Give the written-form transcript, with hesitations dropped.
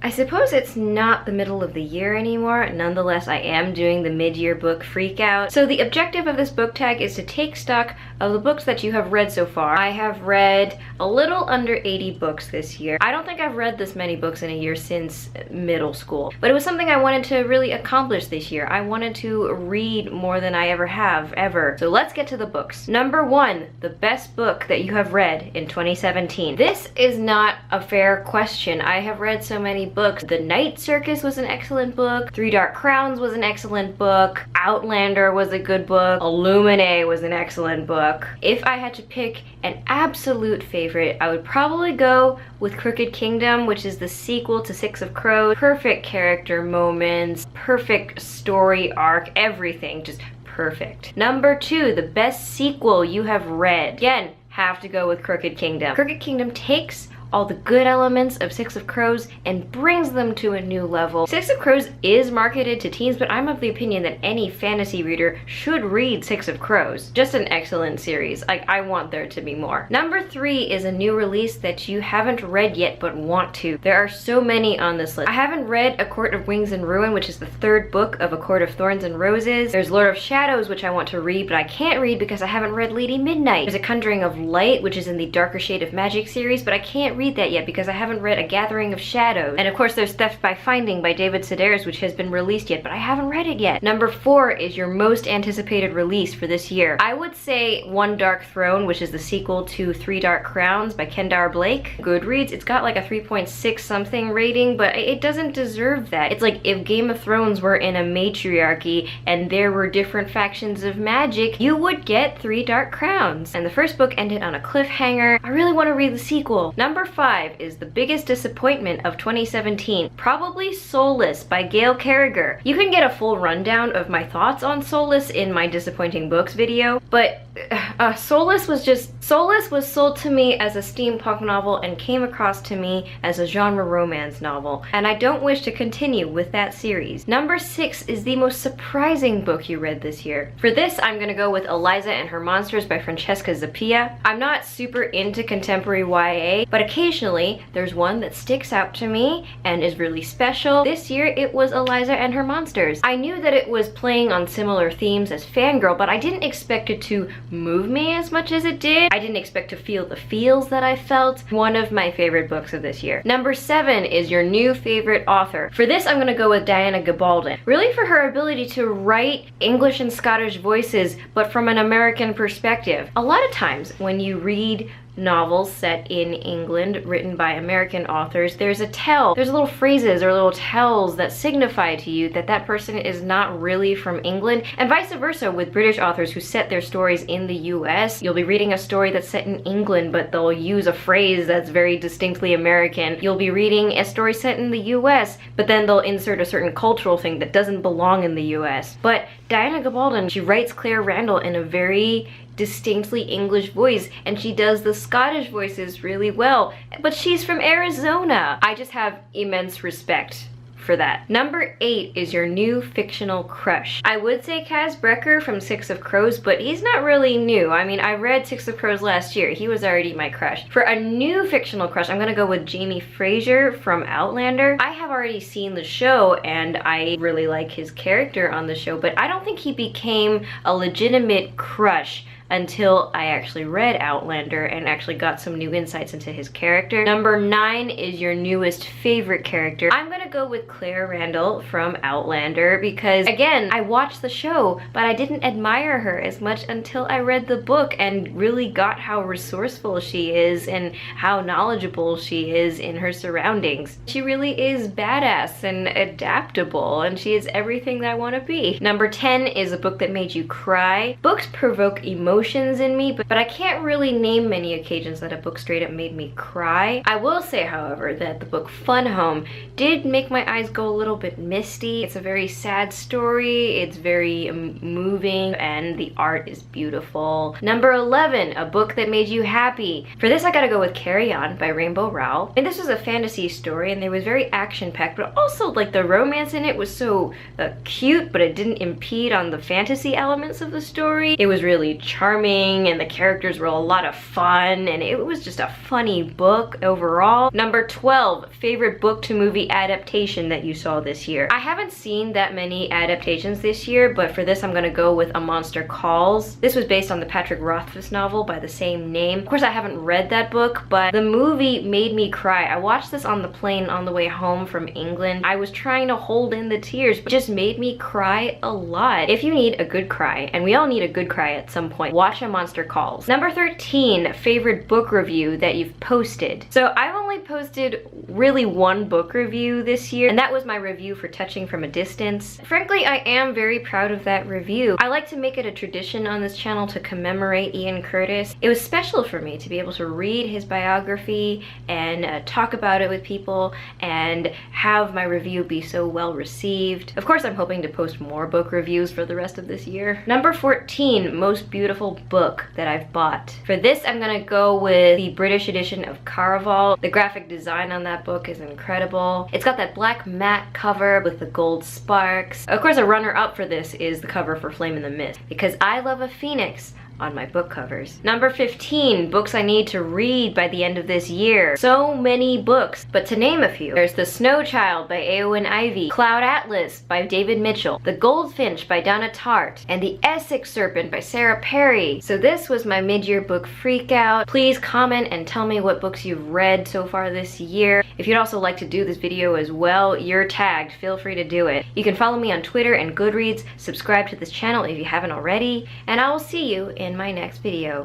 I suppose it's not the middle of the year anymore. Nonetheless, I am doing the mid-year book freakout. So the objective of this book tag is to take stock of the books that you have read so far. I have read a little under 80 books this year. I don't think I've read this many books in a year since middle school, but it was something I wanted to really accomplish this year. I wanted to read more than I ever have, ever. So let's get to the books. Number 1, the best book that you have read in 2017. This is not a fair question. I have read so many books. The Night Circus was an excellent book. Three Dark Crowns was an excellent book. Outlander was a good book. Illuminae was an excellent book. If I had to pick an absolute favorite, I would probably go with Crooked Kingdom, which is the sequel to Six of Crows. Perfect character moments, perfect story arc, everything just perfect. Number 2, the best sequel you have read. Again, have to go with Crooked Kingdom. Crooked Kingdom takes all the good elements of Six of Crows and brings them to a new level. Six of Crows is marketed to teens, but I'm of the opinion that any fantasy reader should read Six of Crows. Just an excellent series. Like, I want there to be more. Number 3 is a new release that you haven't read yet but want to. There are so many on this list. I haven't read A Court of Wings and Ruin, which is the 3rd book of A Court of Thorns and Roses. There's Lord of Shadows, which I want to read, but I can't read because I haven't read Lady Midnight. There's A Conjuring of Light, which is in the Darker Shade of Magic series, but I can't read that yet because I haven't read A Gathering of Shadows. And of course there's Theft by Finding by David Sedaris, which has been released yet, but I haven't read it yet. Number 4 is your most anticipated release for this year. I would say One Dark Throne, which is the sequel to Three Dark Crowns by Kendar Blake. Goodreads, it's got like a 3.6 something rating, but it doesn't deserve that. It's like if Game of Thrones were in a matriarchy and there were different factions of magic, you would get Three Dark Crowns. And the first book ended on a cliffhanger. I really want to read the sequel. Number 5 is the biggest disappointment of 2017. Probably Soulless by Gail Carriger. You can get a full rundown of my thoughts on Soulless in my disappointing books video, but Soulless was sold to me as a steampunk novel and came across to me as a genre romance novel, and I don't wish to continue with that series. Number 6 is the most surprising book you read this year. For this, I'm gonna go with Eliza and Her Monsters by Francesca Zappia. I'm not super into contemporary YA, but occasionally there's one that sticks out to me and is really special. This year it was Eliza and Her Monsters. I knew that it was playing on similar themes as Fangirl, but I didn't expect it to move me as much as it did. I didn't expect to feel the feels that I felt. One of my favorite books of this year. Number 7 is your new favorite author. For this, I'm gonna go with Diana Gabaldon. Really for her ability to write English and Scottish voices, but from an American perspective. A lot of times when you read novels set in England written by American authors, there's little phrases or little tells that signify to you that that person is not really from England, and vice versa with British authors who set their stories in the US. You'll be reading a story that's set in England, but they'll use a phrase that's very distinctly American. You'll be reading a story set in the US, but then they'll insert a certain cultural thing that doesn't belong in the US. But Diana Gabaldon, she writes Claire Randall in a very distinctly English voice, and she does the Scottish voices really well, but she's from Arizona. I just have immense respect for that. Number 8 is your new fictional crush. I would say Kaz Brekker from Six of Crows, but he's not really new. I mean, I read Six of Crows last year. He was already my crush. For a new fictional crush, I'm gonna go with Jamie Fraser from Outlander. I have already seen the show and I really like his character on the show, but I don't think he became a legitimate crush until I actually read Outlander and actually got some new insights into his character. Number 9 is your newest favorite character. I'm gonna go with Claire Randall from Outlander because, again, I watched the show, but I didn't admire her as much until I read the book and really got how resourceful she is and how knowledgeable she is in her surroundings. She really is badass and adaptable, and she is everything that I want to be. Number 10 is a book that made you cry. Books provoke emotions in me, but I can't really name many occasions that a book straight up made me cry. I will say, however, that the book Fun Home did make my eyes go a little bit misty. It's a very sad story, it's very moving, and the art is beautiful. Number 11, a book that made you happy. For this, I gotta go with Carry On by Rainbow Rowell. And this was a fantasy story, and it was very action-packed, but also like the romance in it was so cute, but it didn't impede on the fantasy elements of the story. It was really charming charming and the characters were a lot of fun, and it was just a funny book overall. Number 12, favorite book to movie adaptation that you saw this year. I haven't seen that many adaptations this year, but for this I'm gonna go with A Monster Calls. This was based on the Patrick Rothfuss novel by the same name. Of course, I haven't read that book, but the movie made me cry. I watched this on the plane on the way home from England. I was trying to hold in the tears, but it just made me cry a lot. If you need a good cry, and we all need a good cry at some point, watch A Monster Calls. Number 13, favorite book review that you've posted. So I've only posted really one book review this year, and that was my review for Touching from a Distance. Frankly, I am very proud of that review. I like to make it a tradition on this channel to commemorate Ian Curtis. It was special for me to be able to read his biography and talk about it with people and have my review be so well received. Of course, I'm hoping to post more book reviews for the rest of this year. Number 14, most beautiful book that I've bought. For this, I'm gonna go with the British edition of Caraval. The graphic design on that book is incredible. It's got that black matte cover with the gold sparks. Of course, a runner-up for this is the cover for Flame in the Mist, because I love a phoenix on my book covers. Number 15, books I need to read by the end of this year. So many books, but to name a few, there's The Snow Child by Eowyn Ivey, Cloud Atlas by David Mitchell, The Goldfinch by Donna Tartt, and The Essex Serpent by Sarah Perry. So this was my mid-year book freakout. Please comment and tell me what books you've read so far this year. If you'd also like to do this video as well, you're tagged. Feel free to do it. You can follow me on Twitter and Goodreads, subscribe to this channel if you haven't already, and I will see you in my next video.